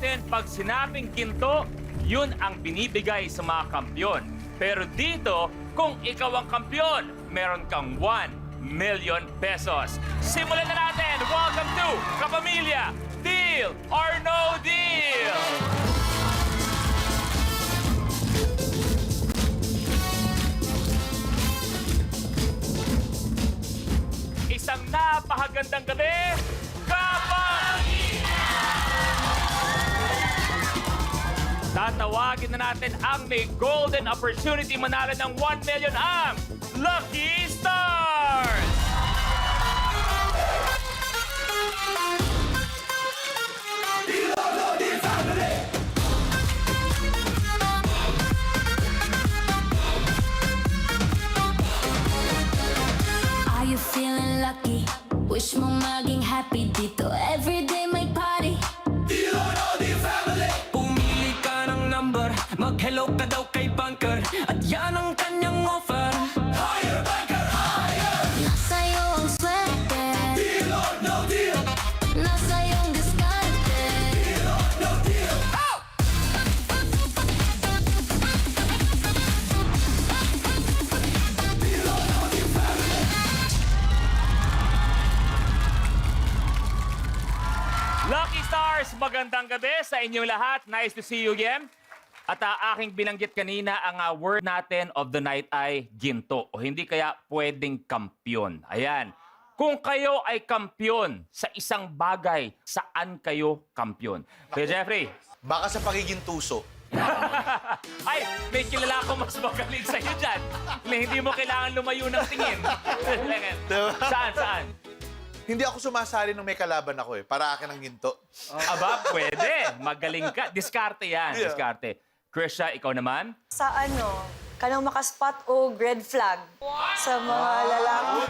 natin, pag sinabing ginto, yun ang binibigay sa mga kampyon. Pero dito, kung ikaw ang kampyon, meron kang 1 million pesos. Simulan na natin! Welcome to Kapamilya! Deal or No Deal! Isang napakagandang gabi, Kapamilya! Tatawagin na natin ang may golden opportunity manalo ng 1 million ang Lucky Stars! Are you feeling lucky? Wish mo maging happy dito. Everyday may party. Pumili ka ng number, mag-hello ka daw kay banker, at yan ang kanyang offer. Higher banker, higher! Nasa'yo ang swerte. Deal or no deal? Nasa'yo ang diskarte. Deal or no deal? Oh! Deal or no deal family? Lucky Stars, magandang gabi sa inyong lahat. Nice to see you again. At aking binanggit kanina, ang word natin of the night ay ginto. O hindi kaya pwedeng kampyon. Ayan. Kung kayo ay kampyon sa isang bagay, saan kayo kampyon? Kuya Jeffrey. Baka sa pagiging tuso. Ay, may kilala ko mas magaling sa'yo dyan. Na hindi mo kailangan lumayo ng tingin. Saan? Hindi ako sumasali nung may kalaban ako eh. Para akin ang ginto. Aba, pwede. Magaling ka. Diskarte yan. Yeah. Diskarte. Krisha, ikaw naman? Sa ano, kanang makaspot o red flag sa mga lalaki.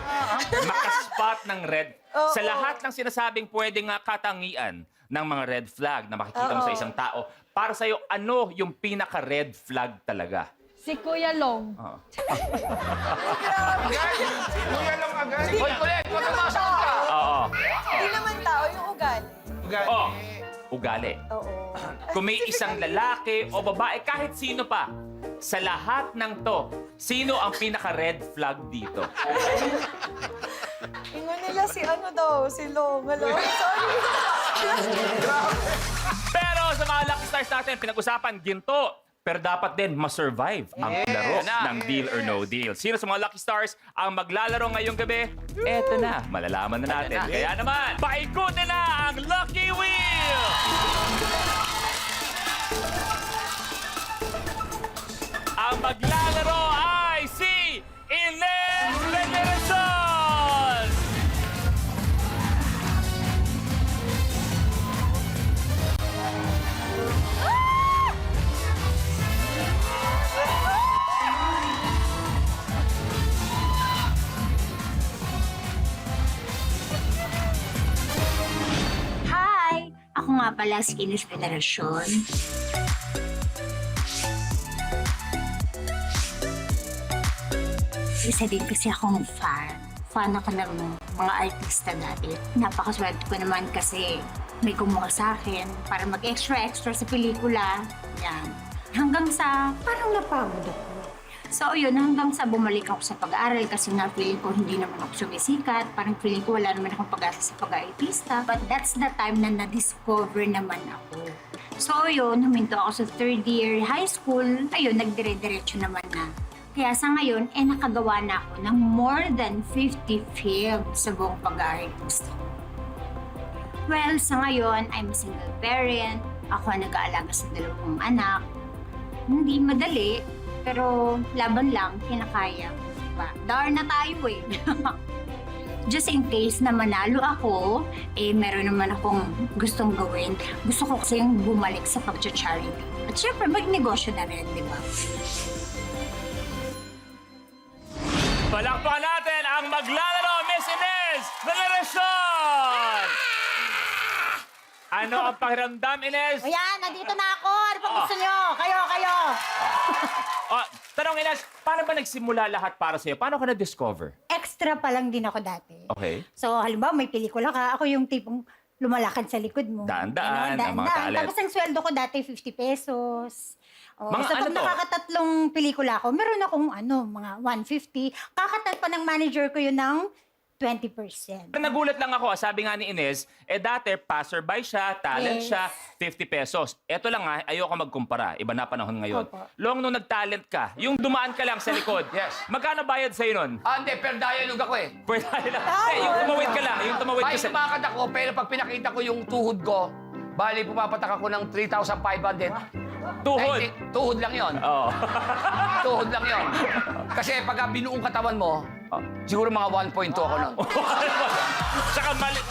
Makaspot ng red. Oo. Sa lahat ng sinasabing pwedeng katangian ng mga red flag na makikita mo sa Oo. isang tao, para sa'yo, ano yung pinaka-red flag talaga? Si Kuya Long. Oo. Hindi naman tao, yung ugali. Oh, ugali. Oo. Kung may isang lalaki o babae, kahit sino pa, sa lahat ng to, sino ang pinaka-red flag dito? Ingon nila si ano daw, si Long. Hello? Sorry. Pero sa mga Lucky Stars natin, pinag-usapan, ginto. Pero dapat din ma-survive ang laro ng Deal or No Deal. Sino sa mga Lucky Stars ang maglalaro ngayong gabi? Eto na, malalaman na natin. Kaya naman, paikutin na ang Lucky Wheel! Ang maglalaro ay si Ines Veneracion! Hi! Ako nga pala si Ines Veneracion. Isa din kasi akong fan. Fan ako ng mga artista dati. Napakaswerte ko naman kasi may kumuha sa akin para mag-extra-extra sa pelikula. Yan. Hanggang sa parang napagod ako. So yun, hanggang sa bumalik ako sa pag-aaral kasi nga feeling ko hindi naman ako sumisikat. Parang feeling ko wala naman akong pag-asa sa pag-aartista. But that's the time na na-discover naman ako. So yun, huminto ako sa third year high school. Ayun, nagdire-diretso naman na. Kaya sa ngayon, nakagawa na ako ng more than 50 films sa buong pag-aartista ko. Well, sa ngayon, I'm a single parent. Ako ang nag-aalaga sa 2 anak. Hindi madali, pero laban lang, kinakaya. Diba? Dar na tayo eh. Just in case na manalo ako, meron naman akong gustong gawin. Gusto ko kasi yung bumalik sa pag-charity. At syempre, magnegosyo na rin, di ba? Palakpakan natin ang maglalaro, Miss Ines Veneracion! Ano ang pakiramdam, Ines? Ayan, nandito na ako. Ano pa gusto nyo? Kayo. Oh, tanong, Ines, paano ba nagsimula lahat para sa'yo? Paano ka na-discover? Extra pa lang din ako dati. Okay. So, halimbawa, may pelikula ka. Ako yung tipong lumalakad sa likod mo. Daan-daan, Ganon, ang mga talent. Tapos ang sweldo ko dati 50 pesos. Mga so ano pag to? nakakatatlong pelikula ko, meron akong mga 150. Kakatat pa ng manager ko yun ng 20%. Nagulat lang ako, sabi nga ni Ines, dati passerby siya, talent Yes. siya, 50 pesos. Eto lang nga, ayoko magkumpara, iba na panahon ngayon. Opo. Long nung nag-talent ka, yung dumaan ka lang sa likod, Yes. magkano bayad sa'yo nun? Hindi, per dialogue ako eh. Per dialogue. Yung tumawid ka lang, yung tumawid ka Kahit sa... sumakad ako, pero pag pinakita ko yung tuhod ko, bali pumapatak ako ng 3,500. Tuhod. Ay, tuhod lang yon. Oo. Tuhod lang yon. Kasi pagka binuong katawan mo, siguro mga 1.2 ako nun. Tsaka malayo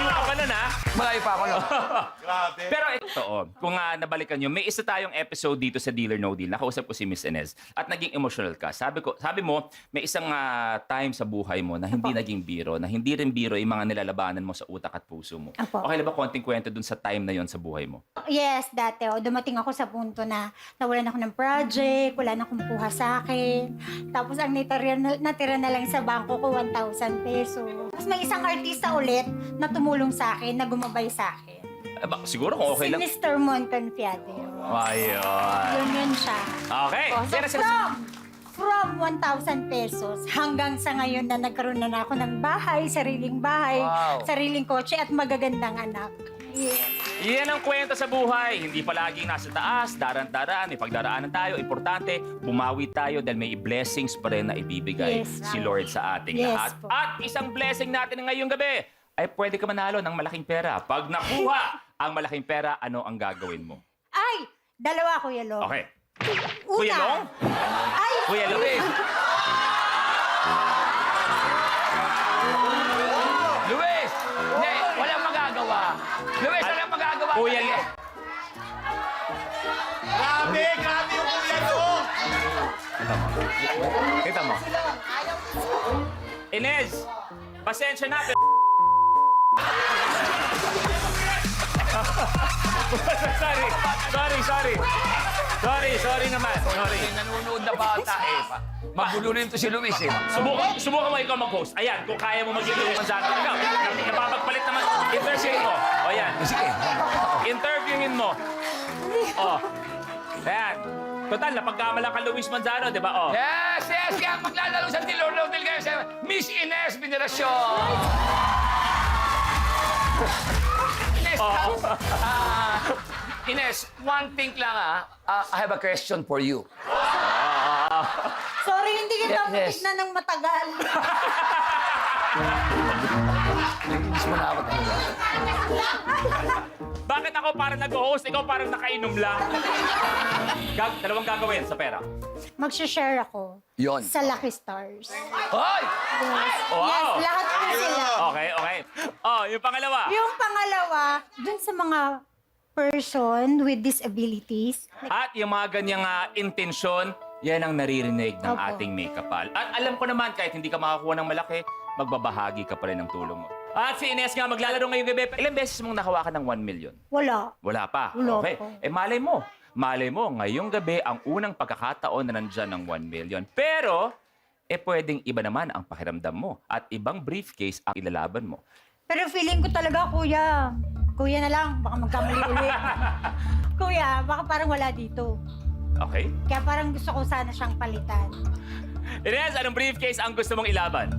ka pa nun, ha? Malayo pa ako nun. Grabe. Pero ito, kung nabalikan nyo, may isa tayong episode dito sa Deal or No Deal. Nakausap ko si Miss Ines at naging emotional ka. Sabi mo, may isang time sa buhay mo na hindi naging biro, na hindi rin biro yung mga nilalabanan mo sa utak at puso mo. Apo. Okay na ba konting kwento dun sa time na yon sa buhay mo? Yes, dati. Dumating ako sa punto na nawalan ako ng project, wala na kumukuha sa akin. Tapos ang natira na lang sa bangko ko, 1,000 pesos. Tapos may isang artista ulit na tumulong sa akin, na gumabay sa akin. Siguro kung okay Si lang. Mr. Monconfiado. Ayun. Yun siya. Okay. So, Yan ang sinas- from 1,000 pesos hanggang sa ngayon na nagkaroon na ako ng bahay, sariling Wow. sariling kotse at magagandang anak. Yes. Yan ang kwento sa buhay. Hindi palaging nasa taas, daran-daran, may pagdaraanan tayo. Importante, bumawi tayo dahil may blessings pa rin na ibibigay Yes, si Lord sa ating Yes, lahat. po. At isang blessing natin ngayong gabi ay pwede ka manalo ng malaking pera. Pag nakuha ang malaking pera, ano ang gagawin mo? Ay! Dalawa, Kuya Long. Okay. Una. Kuya Long? Ay! Kuya Long. Luis! Luis! Hindi, walang magagawa. Luis, walang magagawa. Kuya Long. Grabe, grabe yung kuya mo. Kita mo. Inez, pasensya na. Pero... Sorry naman. Sorry. May nanonood na bata eh. Magulo rin to si Luis eh. Subukan mo ikaw mag-host. Ayan, kung kaya mo maging Luis Manzano. Ikaw, napapagpalit naman. Interviewin mo. O yan. Sige. Interviewin mo. O. Ayan. Total, napagkamala ka Luis Manzano, di ba? O. Yes, yes, kaya maglalaro sa Tilor Hotel kayo sa Miss Ines Veneracion. Ines, Ines, one thing lang I have a question for you. Sorry, hindi kita Yes, yes, yes. na ng matagal. Naiinis mo na ako talaga. Bakit ako parang nag-host, ikaw parang nakainom lang? Dalawang gagawin sa pera. Mag-share ako. Yon. Sa Lucky Stars. Hoy! Yes, Wow. yes lahat po sila. Okay. Oh, yung pangalawa. Yung pangalawa, dun sa mga person with disabilities. At yung mga ganyang intensyon, yan ang naririnig ng Opo. ating make-upal. At alam ko naman, kahit hindi ka makakuha ng malaki, magbabahagi ka pa rin ng tulong mo. At si Ines nga maglalaro ngayong gabi. Ilang beses mong nakawakan ng 1 million? Wala. Wala pa. Wala Okay. pa. Malay mo, ngayong gabi ang unang pagkakataon na nandyan ng 1 million. Pero, pwedeng iba naman ang pakiramdam mo at ibang briefcase ang ilalaban mo. Pero feeling ko talaga, kuya. Kuya na lang, baka magkamali ulit. Kuya, baka parang wala dito. Okay? Kaya parang gusto ko sana siyang palitan. Ines, anong briefcase ang gusto mong ilaban?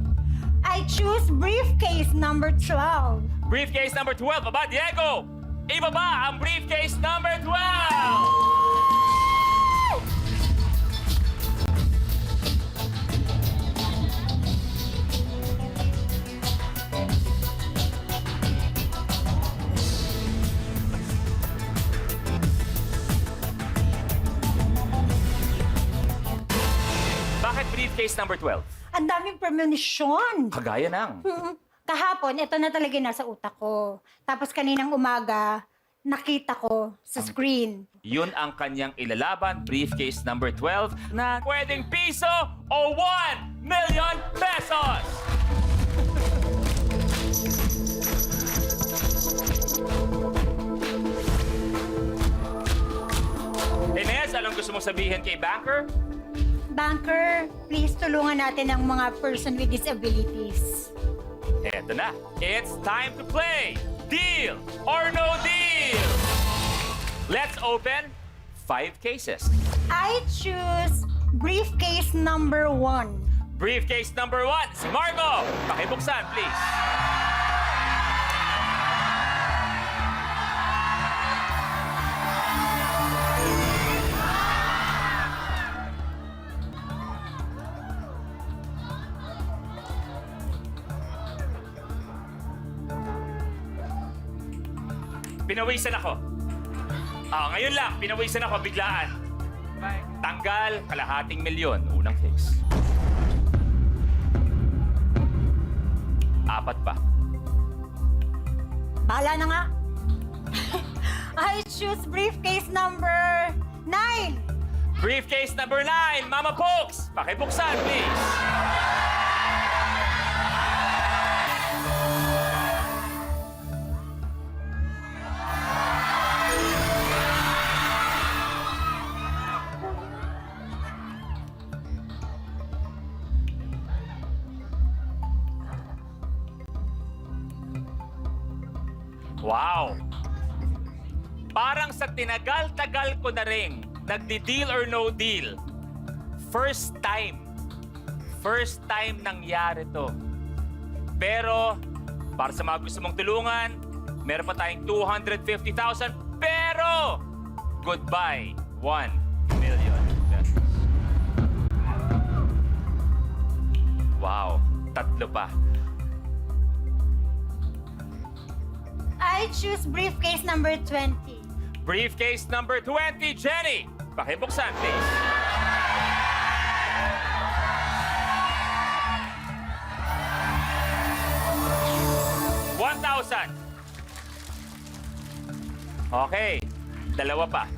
I choose briefcase number 12. Briefcase number 12. Aba, Diego! Ibaba ang briefcase number 12! Bakit briefcase number 12? Ang daming premonition. Kagaya ng... Kahapon, ito na talaga yung nasa utak ko. Tapos kaninang umaga, nakita ko sa screen. Yun ang kanyang ilalaban, briefcase number 12, na pwedeng piso o 1 million pesos! Ines, anong gusto mong sabihin kay Banker? Banker, please tulungan natin ang mga person with disabilities. Eto na, it's time to play! Deal or no deal? Let's open 5 cases. I choose briefcase number 1. Briefcase number 1, si Marco. Pakibuksan, please. Pinawisan ako. Ngayon lang, pinawisan ako biglaan. Tanggal, kalahating milyon. Unang case. 4 pa. Bahala na nga. I choose briefcase number 9. Briefcase number 9, Mama Pokes. Pakibuksan, please. Wow! Parang sa tinagal-tagal ko na rin, nagdi-deal or no deal. First time nangyari to. Pero, para sa mga gusto mong tulungan, meron pa tayong 250,000. Pero, goodbye, 1 million pesos. Wow, 3 pa. I choose briefcase number 20. Briefcase number 20, Jenny. Pakibuksan, please. $1,000. Okay, 2 pa.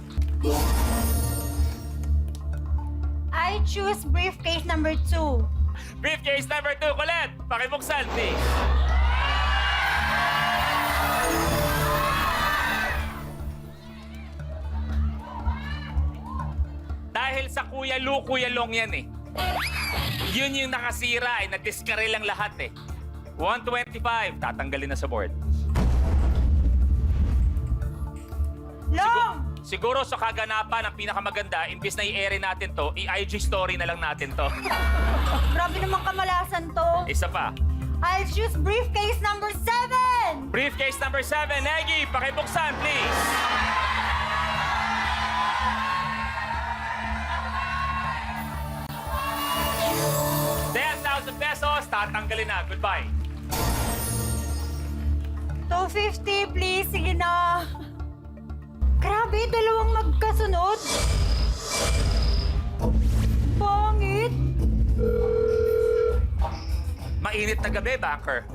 I choose briefcase number 2. Briefcase number 2, Colette. Pakibuksan, please. Dahil sa Kuya Lu, Kuya Long yan eh. Yun yung nakasira eh. Nadiskare lang lahat eh. 125. Tatanggalin na sa board. Long! Siguro sa kaganapan, ang pinakamaganda, imbis na i-air natin to, i-IG story na lang natin to. Grabe naman kamalasan to. Isa pa. I'll choose briefcase number 7. Briefcase number 7. Neggy, pakibuksan, please. $10,000, tatanggalin na. Goodbye. 250, please. Sige na. Grabe, 2 magkasunod. Pangit. Mainit na gabi, banker.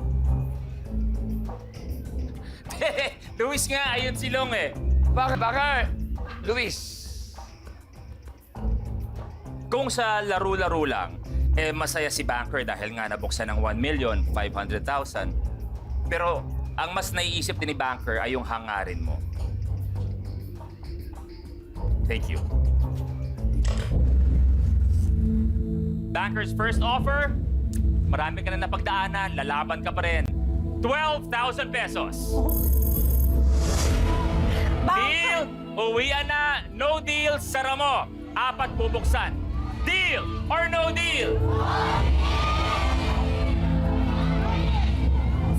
Luis nga, ayun si Long eh. Bakit? Luis. Kung sa laro-laro lang, masaya si banker dahil nga nabuksan ng 1,500,000. Pero ang mas naiisip din ni banker ay yung hangarin mo. Thank you. Banker's first offer, marami ka na napagdaanan, lalaban ka pa rin. $12,000 pesos. Deal, uwian na. No deal, sara mo. 4 bubuksan. Deal or no deal?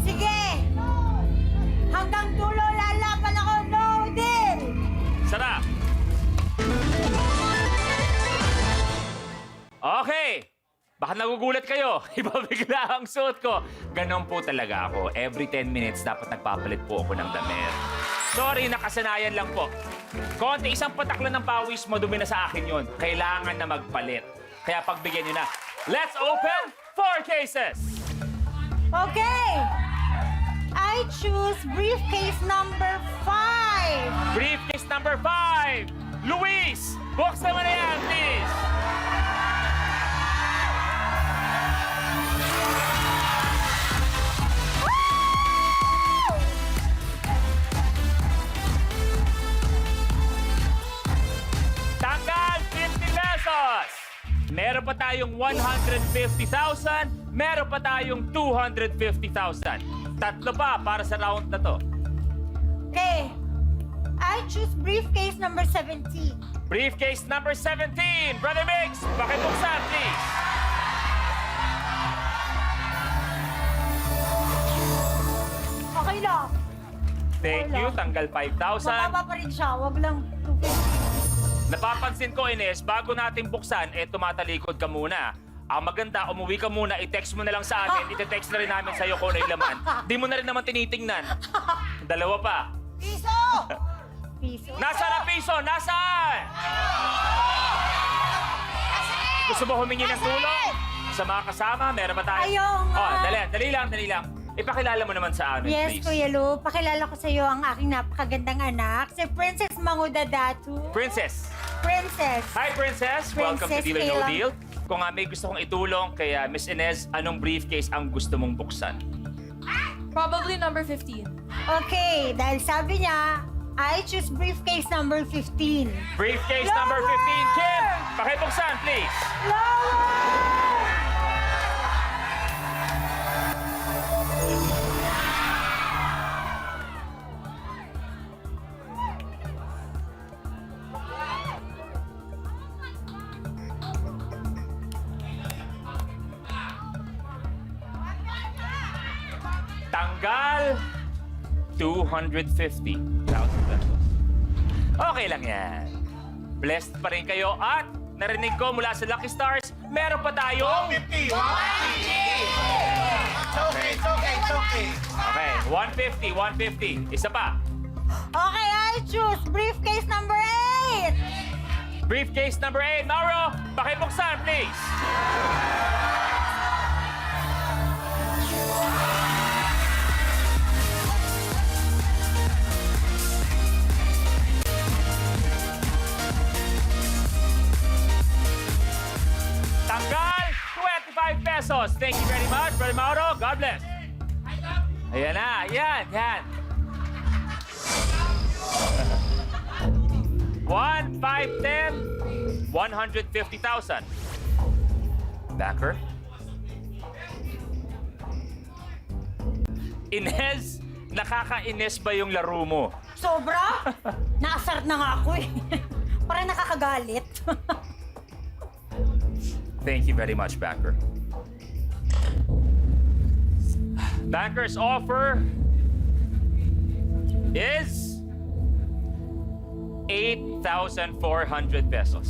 Sige. Hanggang dulo lalaban ako. No deal. Sara. Okay. Baka nagugulat kayo. Iba bigla ang suot ko. Ganon po talaga ako. Every 10 minutes, dapat nagpapalit po ako ng damit. Sorry, nakasanayan lang po. Konti, isang patak lang ng pawis mo, dumi na sa akin yun. Kailangan na magpalit. Kaya pagbigyan nyo na. Let's open 4 cases! Okay. I choose briefcase number 5. Briefcase number 5! Luis! Buksan mo na yan, please! Tanggal 50 pesos! Meron pa tayong 150,000, meron pa tayong 250,000. 3 pa para sa round na to. Okay. I choose briefcase number 17. Briefcase number 17. Brother Mix, pakibuksan, please. Okay lang. Thank you. Tanggal 5,000. Mababa pa rin siya. Wag lang 250. Napapansin ko, Ines, bago natin buksan, tumatalikod ka muna. Ang maganda, umuwi ka muna, i-text mo na lang sa amin, ite-text na rin namin sa'yo kung ano yung laman. Di mo na rin naman tinitingnan. Dalawa pa. Piso! Piso. Nasaan ang piso? Nasaan? Gusto mo humingi ng tulong? Sa mga kasama, meron ba tayo? Ayaw nga. Oh, dali lang. Ipakilala mo naman sa amin, Yes, please. Kuya Lu. Pakilala ko sa iyo ang aking napakagandang anak, si Princess Mangudadatu. Princess. Princess. Hi, Princess. Welcome to Princess Deal or No Kayla. Deal. Kung may gusto kong itulong kay Miss Inez, anong briefcase ang gusto mong buksan? Probably number 15. Okay, dahil sabi niya, I choose briefcase number 15. Briefcase Lower! number 15, Kim! Pakibuksan, please. Lower! Tanggal 250,000 pesos. Okay lang yan. Blessed pa rin kayo at narinig ko mula sa Lucky Stars, meron pa tayong... 50! 150! It's okay. Okay, 150. Isa pa. Okay, I choose briefcase number 8. Briefcase number 8. Mauro, pakibuksan, please. Tanggal 25 pesos. Thank you very much, Brother Mauro. God bless. Ayan na, yan. 1, 5, 10, 150,000. Backer. Inez, nakakainis ba yung laro mo? Sobra? Naasar na nga ako eh. Parang nakakagalit. Thank you very much, Backer. Backer's offer is 8,400 pesos.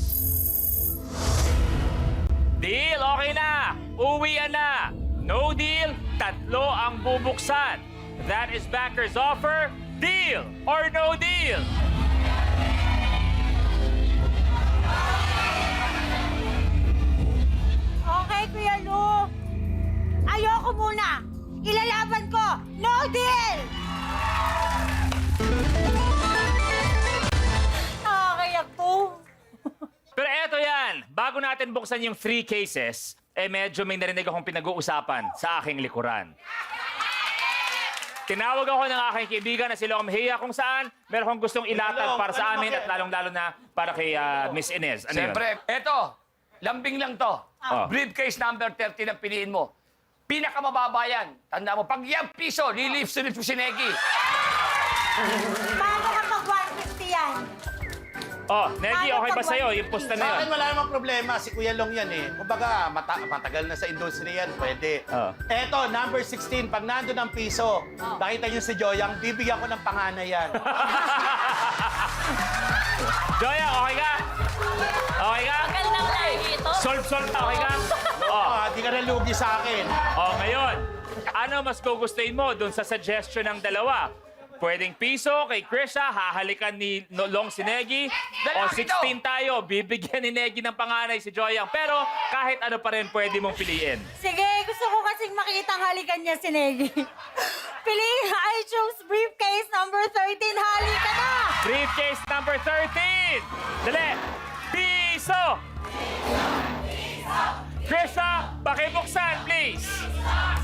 Deal, okay na. Uwian na. No deal, tatlo ang bubuksan. That is Backer's offer. Deal or no deal? Okay, Kuya Lu. Ayoko muna. Ilalaban ko. No deal! Nakakayak to. Pero eto yan, bago natin buksan yung 3 cases, medyo may narinig akong pinag-uusapan sa aking likuran. Tinawag ako ng aking kaibigan na si Long Mejia kung saan meron akong gustong ilatag para sa amin at lalong-lalo na para kay Miss Inez. Ano yun? Siyempre, eto, lambing lang to. Oh. Briefcase number 30 ang piliin mo. Pinakamababa yan. Tanda mo, pag yan piso, lilips-lips mo si Negi. Paano kapag 150 yan? Oh, Negi, Paano okay ba pag sa'yo yung pusta na Sa yun? akin wala namang problema. Si Kuya Long yan eh. Kumbaga, matagal na sa industriya yan. Pwede. Oo. Eto, number 16. Pag nandun ang piso, nakita niyo si Joyang, bibigyan ko ng panganay yan. Joya, okay ka? Okay ka? Magandang lahi ito. Solve ka, okay ka? Oh. Di ka na lugi sa akin. Oh, ngayon, ano mas gugustuhin mo dun sa suggestion ng dalawa? Pwedeng piso kay Krisha, hahalikan ni Long si Negi. O Lalaki 16 tayo, bibigyan ni Negi ng panganay si Joyang. Pero kahit ano pa rin pwede mong piliin. Sige, gusto ko kasing makita ang halikan niya si Negi. Piliin, I chose briefcase number 13. Halika na! Briefcase number 13! Dali! Piso! Krisha, pakibuksan, please! Dali!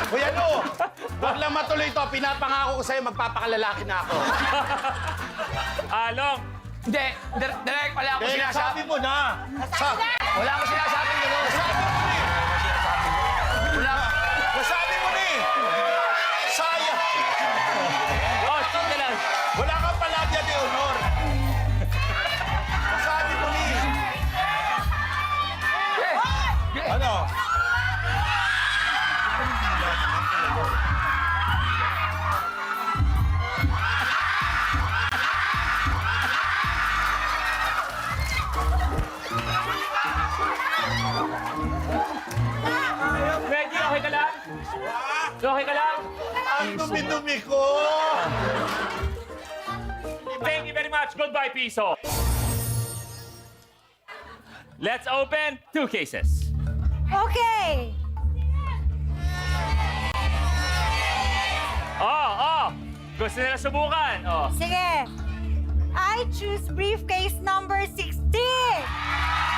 Kuya Lu, wag lang matuloy to. Pinapangako ko sa'yo, magpapakalalaki na ako. Long, Hindi, direct, wala akong Sabi sinasabi. mo na. Wala akong sinasabi. Nasabi mo ni. Sayang. oh, sige lang. Wala kang palagya de honor. Nasabi mo ni. Ano? Reggie, okay ka lang? Okay ka lang? Ang dumi-dumi ko. Thank you very much. Goodbye, Piso. Let's open 2 cases. Okay. Oh. Gusto nila subukan. Oh. Sige. I choose briefcase number 16.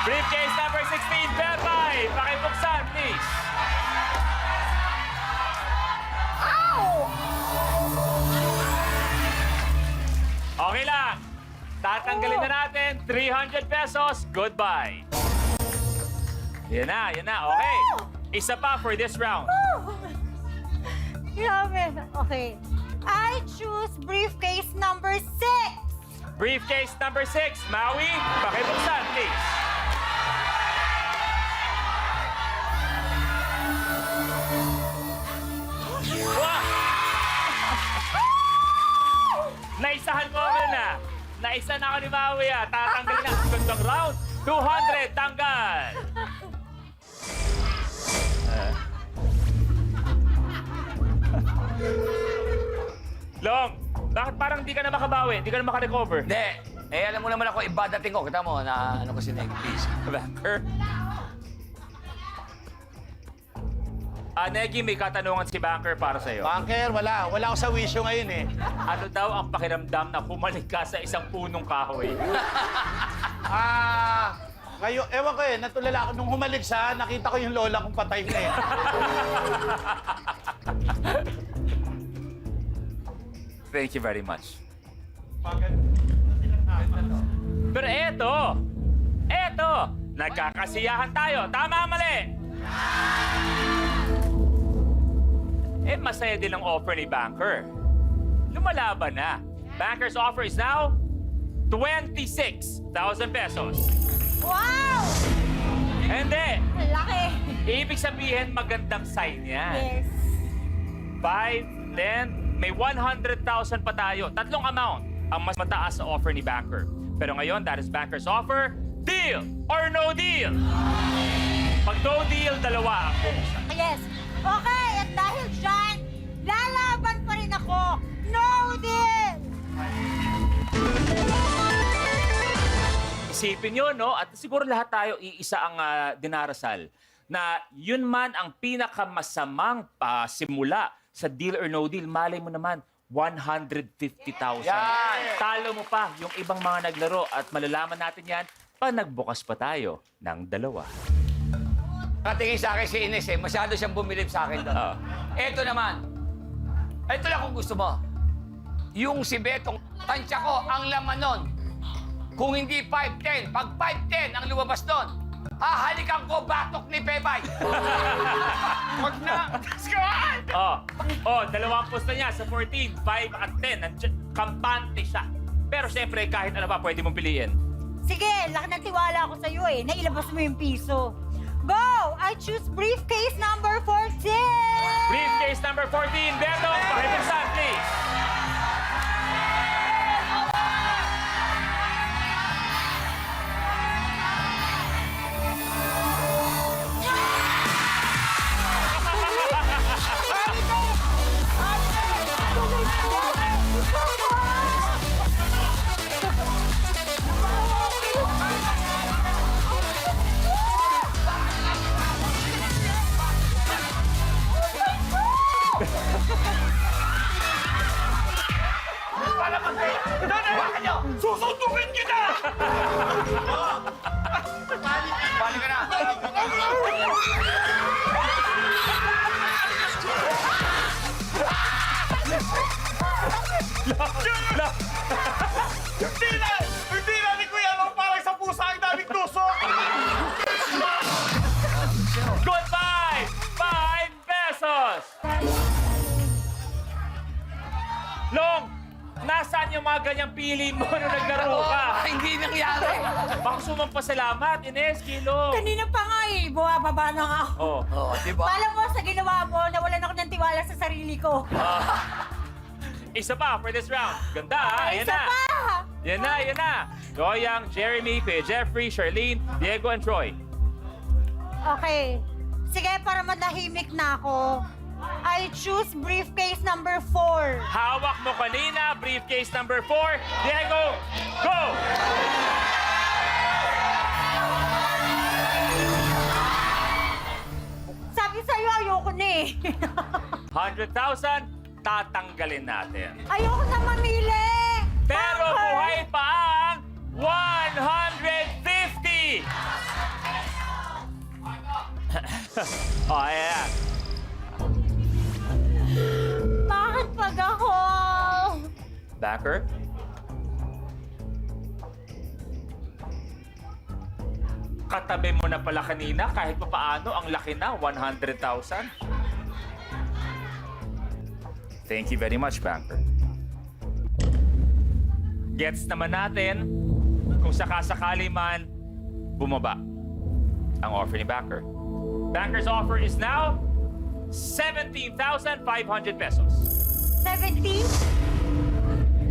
Briefcase number 16, Bebay. Pakibuksan, please. Okay lang. Tatanggalin na natin. 300 pesos. Goodbye. Yan na. Okay. Isa pa for this round. Grabe. Okay. I choose briefcase number 6. Briefcase number 6, Maui. Pakibuksan, please. Wow! Naisahan mo ako na. Naisa na ako ni Maui, ah. Tatanggalin na. Gandang round. 200, tanggal. Long, bakit parang di ka na makabawi? Di ka na makarecover? Hindi. Alam mo naman ako, iba dating ko. Kita mo, na ano ko si Neg, please. Banker? Negi, may katanungan si Banker para sa'yo. Banker, wala. Wala ako sa wisyo ngayon eh. Ano daw ang pakiramdam na humalik ka sa isang punong kahoy? Ngayon, ewan ko eh, natulala ako. Nung humalik siya, nakita ko yung lola kong patay na eh. Thank you very much. Pero eto, nagkakasiyahan tayo. Tama, mali? Masaya din ang offer ni Banker. Lumalaban na. Banker's offer is now 26,000 pesos. Wow! Hindi. Laki. Ibig sabihin, magandang sign yan. Yes. 5, 10, may 100,000 pa tayo. Tatlong amount ang mas mataas sa offer ni Banker. Pero ngayon, that is Banker's offer. Deal or no deal? Pag no deal, dalawa ang buksan. Yes. Okay, at dahil dyan, lalaban pa rin ako. No deal! Isipin nyo, no? At siguro lahat tayo iisa ang dinarasal na yun man ang pinakamasamang simula sa deal or no deal. Malay mo naman, 150,000. Yan! Talo mo pa yung ibang mga naglaro at malalaman natin yan pag nagbukas pa tayo ng dalawa. Nakatingin sa akin si Ines eh. Masyado siyang bumilib sa akin doon. Eto naman. Ito lang kung gusto mo. Yung si Betong, tansya ko, ang laman nun. Kung hindi 5'10", pag 5'10" ang lumabas nun, hahalikan ko batok ni Bebay. Wag na. Let's go on! Dalawang pusta niya sa 14, 5 at 10. Kampante siya. Pero siyempre, kahit ano pa, pwede mong piliin. Sige, laki ng tiwala ako sa'yo eh. Nailabas mo yung piso. Go! I choose briefcase number 14! Briefcase number 14, Beto, pakibuksan, please. Susuntukin kita! Balik ka na. Hindi na ni Kuya Long parang sa pusa ang daming tusok. Goodbye! 5 pesos! Long, nasaan yung mga ganyang pili mo nung naglaro ka? Hindi nangyari. Baka sumagpasalamat, Ines, Kilo. Kanina pa nga eh, bumababa na nga ako. Oh. Oh, di ba? Alam mo, sa ginawa mo, nawalan ako ng tiwala sa sarili ko. Isa pa for this round. Ganda, ha? Ayan Isa na. pa! Yan na, yan na. Joyang, Jeremy, Kuya Jeffrey, Charlene, Diego, and Troy. Okay. Sige, para madahimik na ako. I choose briefcase number 4. Hawak mo kanina, briefcase number 4. Diego, go! Sabi sa'yo, ayoko na eh. 100,000, tatanggalin natin. Ayoko na mamili! Pero Bumper! buhay pa ang 150! Oh, ayan. Bakit pag ako? Backer? Katabi mo na pala kanina kahit pa paano ang laki na, 100,000. Thank you very much, Banker. Gets naman natin kung sakasakali man bumaba ang offer ni Banker. Banker's offer is now 17,500 pesos. 17?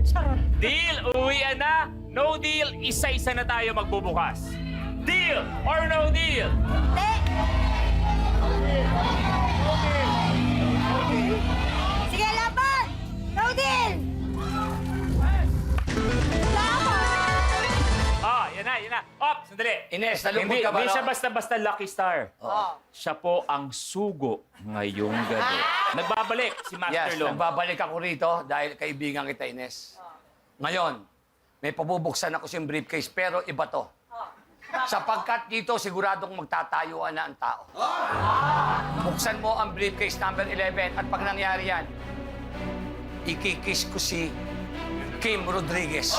Charot. Deal, uwian na. No deal, isa-isa na tayo magbubukas. Deal or no deal? Hindi! Sige, laban! No deal! Laban! Ah, yan na, yan na. Op, sandali. Ines, nalungkot ka ba? Hindi no? siya basta-basta lucky star. Siya po ang sugo ngayong gabi. Nagbabalik si Master Yes, Long. nagbabalik ako rito dahil kaibigan kita, Ines. Ngayon, may pabubuksan ako sa briefcase, pero iba to. Sapagkat dito, siguradong magtatayuan na ang tao. Buksan mo ang briefcase number 11 at pag nangyari yan, ikikiss ko si Kim Rodriguez.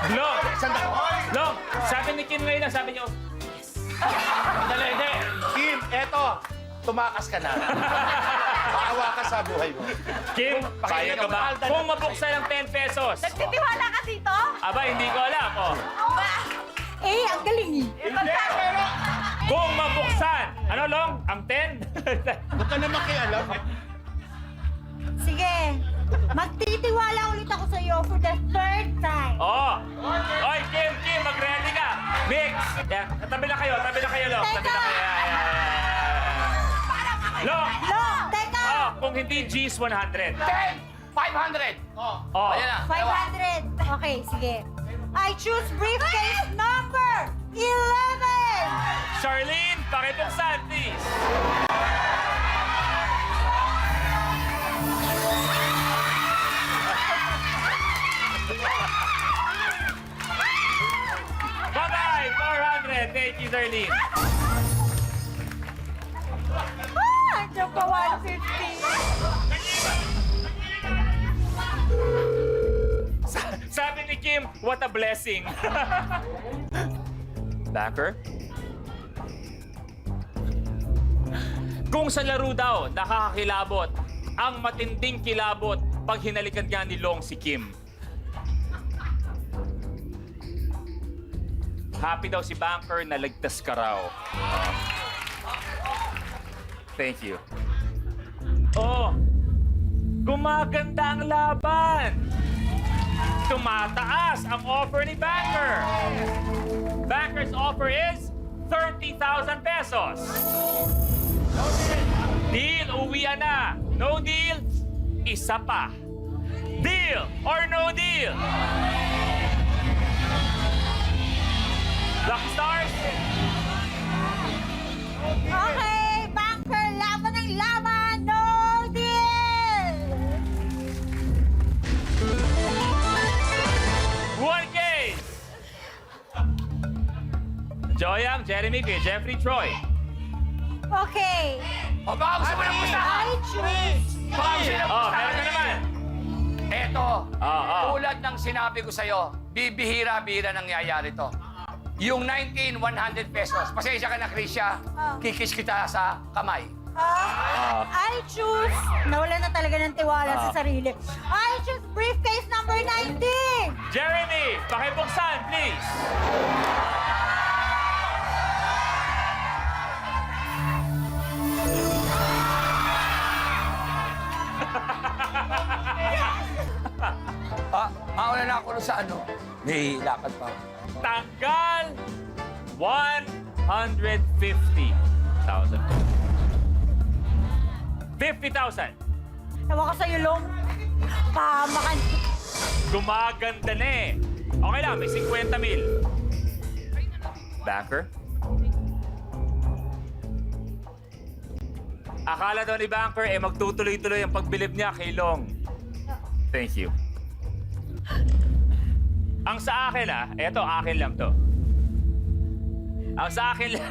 Long! Long! Sabi ni Kim ngayon, sabi niyo, Dali, hindi. Kim, eto. Tumakas ka na. Maawa ka sa buhay mo. Kim, kaya ka ba? Pakinggan mo, Kung mabuksan ng 10 pesos. Nagtitiwala ka dito? Aba, hindi ko alam. Oh. Eh, ang galing eh. Kung mabuksan, ano Long? Ang 10? Huwag ka na makialam. Sige, magtitiwala ulit ako sa iyo for the 3rd time. Oh! Oy, Kim, mag-ready ka. Mix! Yan, tabi na kayo, Long. Tabi na kayo. Long! Long, teka! Oh, kung hindi G's 100. 10! 500! Oh. Ayan na. 500. Okay, sige. I choose briefcase number 11! Charlene, pakibuksan, please. Bye-bye, 400. Thank you, Charlene. Ah, andiyan pa 150. Sabi ni Kim, what a blessing. Backer? Kung sa laro daw, nakakakilabot, ang matinding kilabot pag hinalikan nga ni Long si Kim. Happy daw si Banker na ligtas ka raw. Thank you. Oh, gumaganda ang laban. Tumataas ang offer ni Banker. Banker's offer is 30,000 pesos. Deal, uwian na. No deal, isa pa. Deal or no deal? Lucky Stars? Okay, Banker, laban ng laban. No deal! One case! Joyang, Jeremy, Kuya Jeffrey, Troy. Okay, O baka gusto mo na pustahan? I choose Oh, meron na naman. Eto, Ah. tulad ng sinabi ko sa'yo, bibihira-bihira nangyayari to. Yung 19, 100 pesos. Pasensya ka na, Krisha. Kikis kita sa kamay. I choose, nawala na talaga ng tiwala sa sarili. I choose briefcase number 19! Jeremy, pakibuksan, please. Mauna na ako sa ano. May lakad pa. Tanggal 150,000. 50,000. Ewan ko sa'yo, Long. Pamakan. Gumaganda na eh. Okay lang, may 50,000. Banker? Akala daw ni Banker, magtutuloy-tuloy ang pagbilib niya kay Long. Thank you. Ang sa akin eto akin lang to. Ang sa akin lang...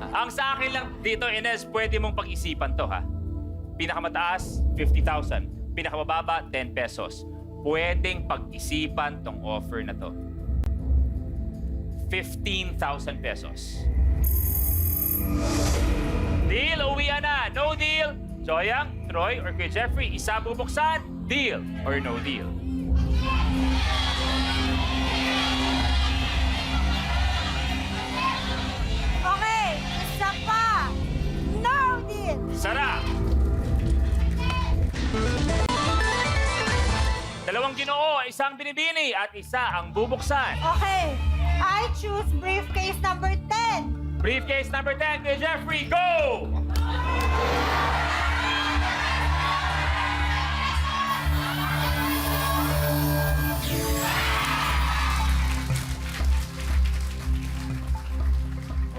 Ang sa akin lang dito, Ines, pwede mong pag-isipan to, ha? Pinakamataas, 50,000. Pinakamababa, 10 pesos. Pwedeng pag-isipan tong offer na to. 15,000 pesos. Deal, uwian na. No deal. Joyang, Troy, or kay Jeffrey, isa bubuksan. Deal or no deal? Okay, isa pa. No deal. Sara! Dalawang Ginoo, isang binibini at isa ang bubuksan. Okay, I choose briefcase number 10. Briefcase number 10 kay Jeffrey, go!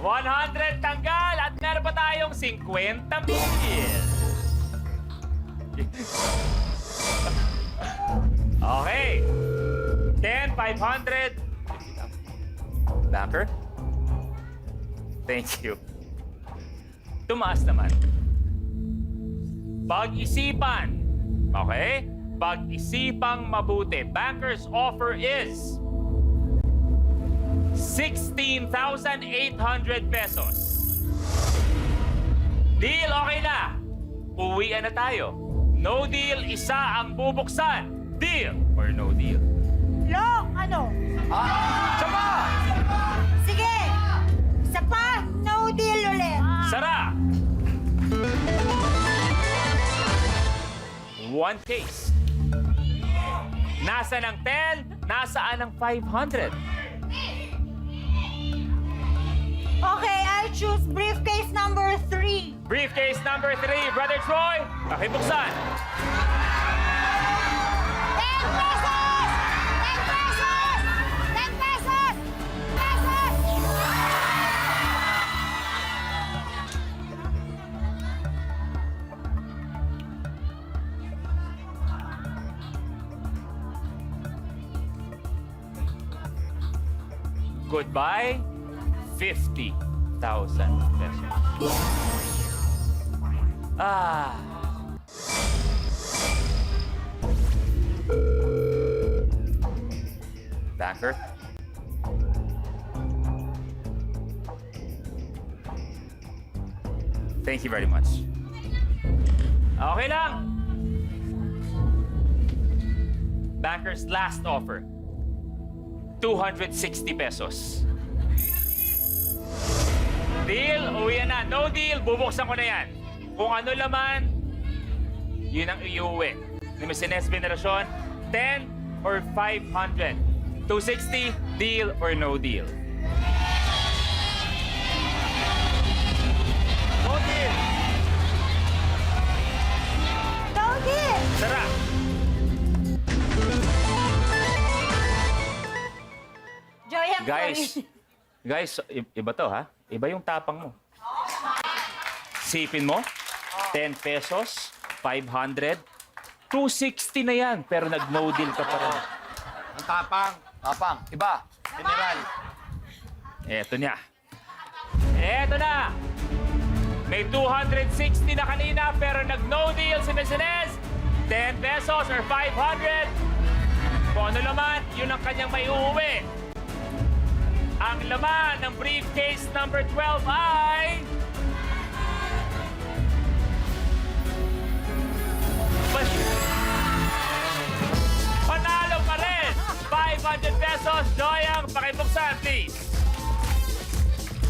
$100 tanggal at meron pa tayong 50,000. Okay. 10, 500. Banker? Thank you. Tumaas naman. Pag-isipan. Okay? Pag-isipang mabuti. Banker's offer is 16,800 pesos. Deal, okay na. Uwian na tayo. No deal, isa ang bubuksan. Deal or no deal? Long, ano? Sama! Sige, isa pa. No deal ulit. Sara! One case. Nasaan ang 10? Nasaan ang 500? Okay, I choose briefcase number 3. Briefcase number 3, Brother Troy, pakibuksan. 10 pesos! 10 pesos! 10 pesos! Pesos! Goodbye, 50,000 pesos. Ah. Banker? Thank you very much. Okay lang. Banker's last offer. 260 pesos. Deal, uwi na. No deal, bubuksan ko na yan. Kung ano laman, yun ang iuwi. Ni Miss Ines Veneracion, 10 or 500. 260, deal or no deal? No deal. No deal! Sara. Joy, I'm Guys, sorry. guys, iba to ha? Iba yung tapang mo. Sipin mo, 10 pesos, 500, 260 na yan, pero nag-no deal ka pa rin. Ang tapang. Tapang, iba. General. Eto niya. Eto na! May 260 na kanina pero nag-no deal si Miss Inez. 10 pesos or 500. Kung ano naman, yun ang kanyang may uuwi. Ang laman ng briefcase number 12 ay... Panalo pa rin! 500 pesos. Joyang, pakibuksan, please.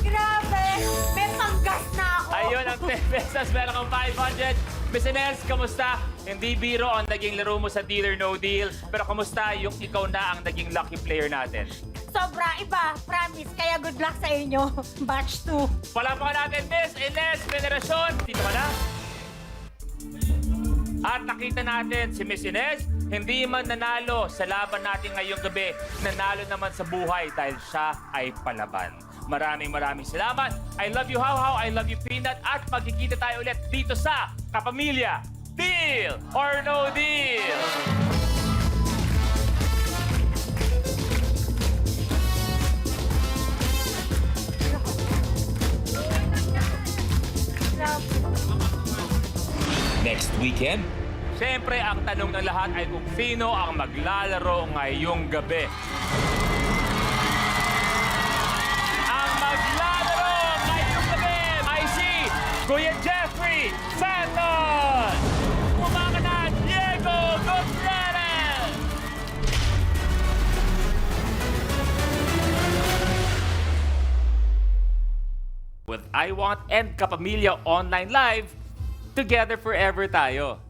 Grabe! May panggas na ako! Ayun, ang 10 pesos. Meron kang 500. Miss Inez, kamusta? Hindi biro ang naging laro mo sa Deal or No Deal. Pero kamusta yung ikaw na ang naging lucky player natin? Sobra iba, promise. Kaya good luck sa inyo. Batch 2. Palapakan natin, Miss Inez Veneracion. Dito ka na. At nakita natin si Miss Inez, hindi man nanalo sa laban natin ngayong gabi, nanalo naman sa buhay dahil siya ay palaban. Maraming salamat. I love you, How. I love you, Peanut. At magkikita tayo ulit dito sa Kapamilya. Deal or No Deal? Next weekend? Siyempre, ang tanong ng lahat ay kung sino ang maglalaro ngayong gabi. Ang maglalaro ngayong gabi ay si Kuya Jeffrey Santos! Umaka na Diego Gutierrez! With I Want and Kapamilya Online Live, together forever tayo.